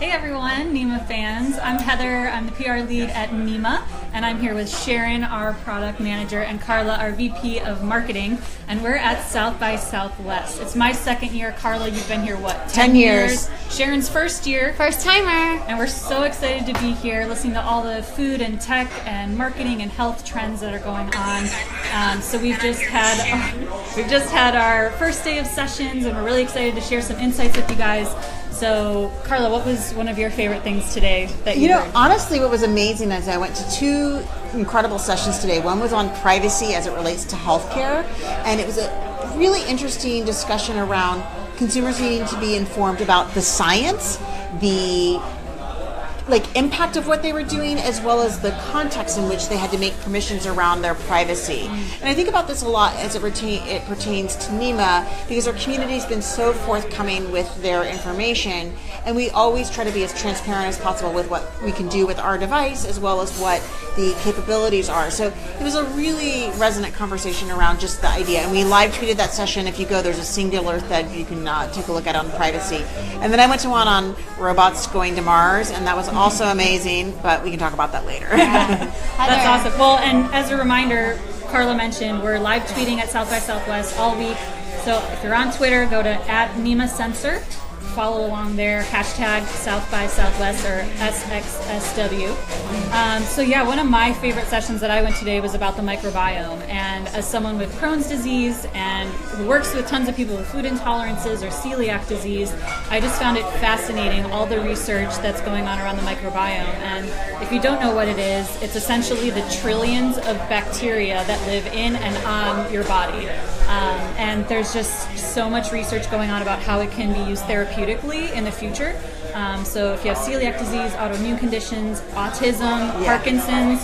Hey everyone, Nima fans. I'm Heather. I'm the PR lead at Nima, and I'm here with Sharon, our product manager, and Carla, our VP of marketing, and we're at South by Southwest. It's my second year. Carla, you've been here, what, 10 years? Sharon's first year. First timer. And we're so excited to be here, listening to all the food and tech and marketing and health trends that are going on. So we've just had our first day of sessions, and we're really excited to share some insights with you guys. So, Carla, what was one of your favorite things today that you heard? Honestly, what was amazing is I went to two incredible sessions today. One was on privacy as it relates to healthcare, and it was a really interesting discussion around consumers needing to be informed about the science, the impact of what they were doing, as well as the context in which they had to make permissions around their privacy. And I think about this a lot as it pertains to Nima, because our community's been so forthcoming with their information, and we always try to be as transparent as possible with what we can do with our device, as well as what the capabilities are. So it was a really resonant conversation around just the idea. And we live tweeted that session. If you go, there's a singular thread you can take a look at on privacy. And then I went to one on robots going to Mars, and that was also amazing, but we can talk about that later. Yeah. That's awesome. Well, and as a reminder, Carla mentioned we're live tweeting at South by Southwest all week. So if you're on Twitter, go to @NimaSensor. Follow along there, hashtag South by Southwest or SXSW. One of my favorite sessions that I went today was about the microbiome. And as someone with Crohn's disease and who works with tons of people with food intolerances or celiac disease, I just found it fascinating, all the research that's going on around the microbiome. And if you don't know what it is, it's essentially the trillions of bacteria that live in and on your body. And there's just so much research going on about how it can be used therapeutically in the future. So if you have celiac disease, autoimmune conditions, autism, Parkinson's,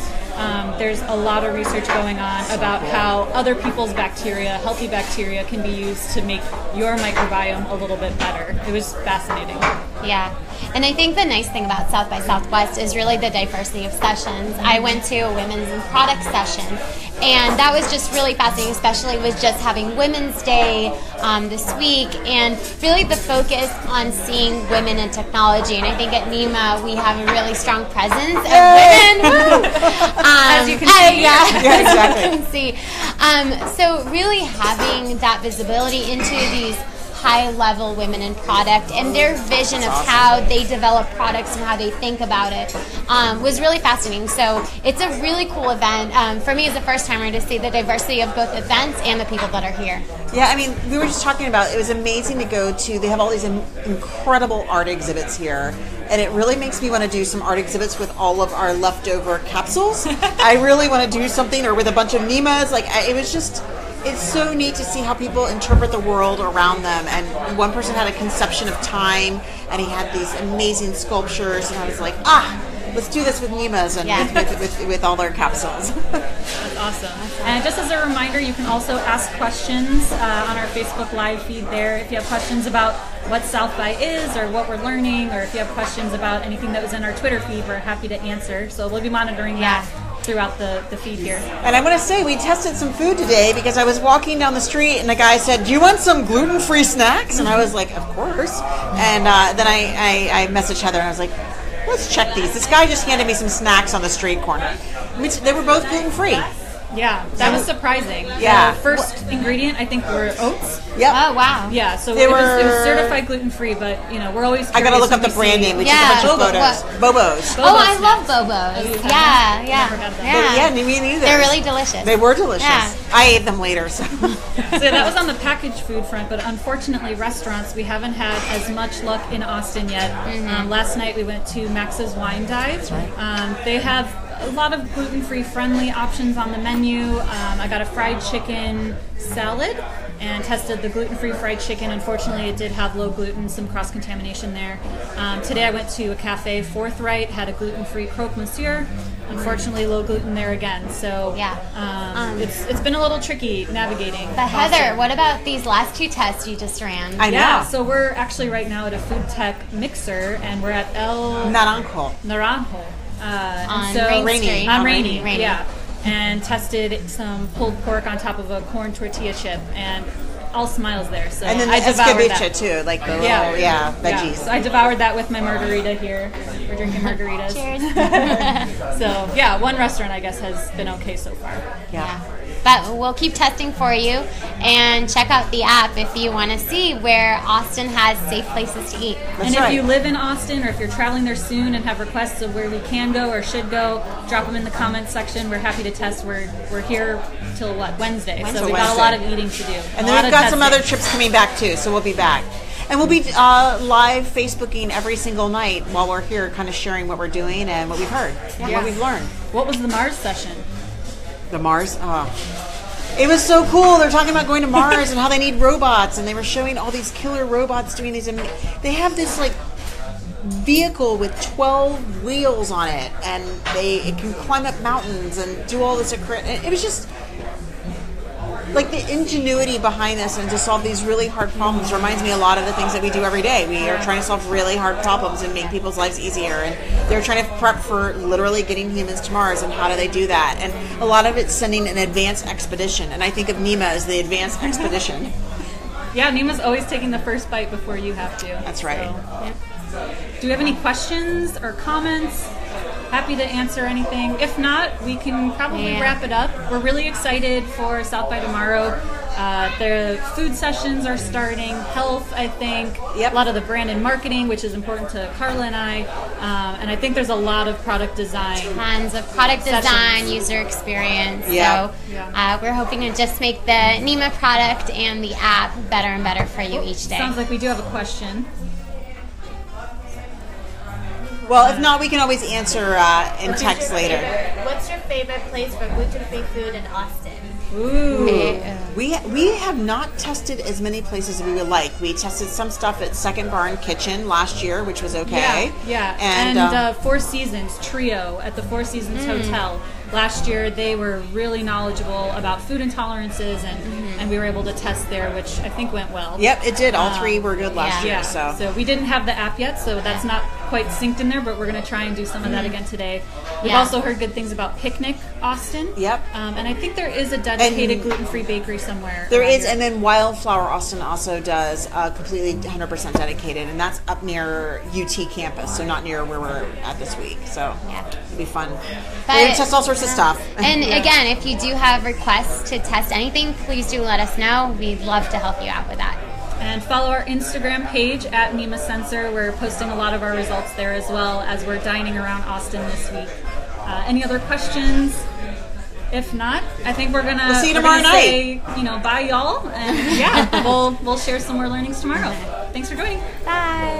there's a lot of research going on about how other people's bacteria, healthy bacteria, can be used to make your microbiome a little bit better. It was fascinating. Yeah. And I think the nice thing about South by Southwest is really the diversity of sessions. I went to a women's and product session, and that was just really fascinating, especially with just having Women's Day this week, and really the focus on seeing women in technology. And I think at Nima, we have a really strong presence of women. Woo! As you can see. Yeah, exactly. As you can see. So really having that visibility into these high-level women in product and their vision of how they develop products and how they think about it was really fascinating. So it's a really cool event. For me as a first-timer, to see the diversity of both events and the people that are here. Yeah, I mean, we were just talking about, it was amazing to go to, they have all these incredible art exhibits here, and it really makes me want to do some art exhibits with all of our leftover capsules. I really want to do something, or with a bunch of Nimas. It's so neat to see how people interpret the world around them. And one person had a conception of time, and he had these amazing sculptures, and I was like, let's do this with Nimas and with all their capsules. That's awesome. And just as a reminder, you can also ask questions on our Facebook Live feed there. If you have questions about what South by is or what we're learning, or if you have questions about anything that was in our Twitter feed, we're happy to answer. So we'll be monitoring that throughout the feed here. And I want to say, we tested some food today because I was walking down the street and the guy said, "Do you want some gluten-free snacks?" And I was like, "Of course." And then I messaged Heather and I was like, "Let's check these." This guy just handed me some snacks on the street corner. They were both gluten-free. Yeah, that was surprising. Yeah. The first ingredient, I think, were oats. Yep. Oh, wow. Yeah, so it was certified gluten-free, but, we're always curious. I got to look up the brand name. We took a bunch of photos. Bobos. Oh, I love Bobos. Yeah. Me neither. They're really delicious. They were delicious. Yeah. I ate them later. So that was on the packaged food front, but unfortunately, restaurants, we haven't had as much luck in Austin yet. Last night we went to Max's Wine Dive. They have a lot of gluten-free friendly options on the menu. I got a fried chicken salad and tested the gluten-free fried chicken. Unfortunately, it did have low gluten, some cross-contamination there. Today I went to a cafe, Forthright, had a gluten-free croque monsieur. Unfortunately, low gluten there again. So it's been a little tricky navigating. But Heather, what about these last two tests you just ran? I know. Yeah, so we're actually right now at a food tech mixer, and we're at El Naranjo. On Rainy. Yeah, and tested some pulled pork on top of a corn tortilla chip, and all smiles there. So And then the I devoured that. escabeche too, like the little, veggies. So I devoured that with my margarita here. We're drinking margaritas. Cheers. So yeah, one restaurant I guess has been okay so far. Yeah. But we'll keep testing for you, and check out the app if you want to see where Austin has safe places to eat. And right. if you live in Austin, or if you're traveling there soon and have requests of where we can go or should go, drop them in the comments section. We're happy to test. We're here till Wednesday. So we got a lot of eating to do. And then we've got some other trips coming back too, so we'll be back. And we'll be live Facebooking every single night while we're here, kind of sharing what we're doing and what we've heard, and what we've learned. What was the Mars session? The Mars? It was so cool. They're talking about going to Mars and how they need robots, and they were showing all these killer robots doing these. They have this like vehicle with 12 wheels on it, and it can climb up mountains and do all this. And it was just like the ingenuity behind this and to solve these really hard problems reminds me a lot of the things that we do every day. We are trying to solve really hard problems and make people's lives easier, and they're trying to prep for literally getting humans to Mars, and how do they do that? And a lot of it's sending an advanced expedition, and I think of Nima as the advanced expedition. Yeah, Nima's always taking the first bite before you have to. That's right. Do we have any questions or comments? Happy to answer anything. If not, we can probably wrap it up. We're really excited for South by tomorrow. The food sessions are starting. Health, I think. Yep. A lot of the brand and marketing, which is important to Carla and I. And I think there's a lot of product design. Tons of product design, sessions. user experience. Yeah. So we're hoping to just make the Nima product and the app better and better for you each day. Sounds like we do have a question. Well, if not, we can always answer in text later. What's your favorite place for gluten-free food in Austin? Ooh. We have not tested as many places as we would like. We tested some stuff at Second Barn Kitchen last year, which was okay. Yeah. And Four Seasons Trio at the Four Seasons Hotel. Last year, they were really knowledgeable about food intolerances, and we were able to test there, which I think went well. Yep, it did. All three were good last year. Yeah. So we didn't have the app yet, so that's not quite synced in there, but we're going to try and do some of that again today. We've also heard good things about Picnic Austin. Yep. And I think there is a dedicated gluten-free bakery somewhere. There around is, here. and then Wildflower Austin also does completely 100% dedicated, and that's up near UT campus, so not near where we're at this week. So it'll be fun. We're going to test all sorts of stuff. And again, if you do have requests to test anything, please do let us know. We'd love to help you out with that. And follow our Instagram page at NimaSensor. We're posting a lot of our results there as well as we're dining around Austin this week. Any other questions? If not, I think we'll see you tomorrow night. Say, bye y'all, and we'll share some more learnings tomorrow. Thanks for joining. Bye.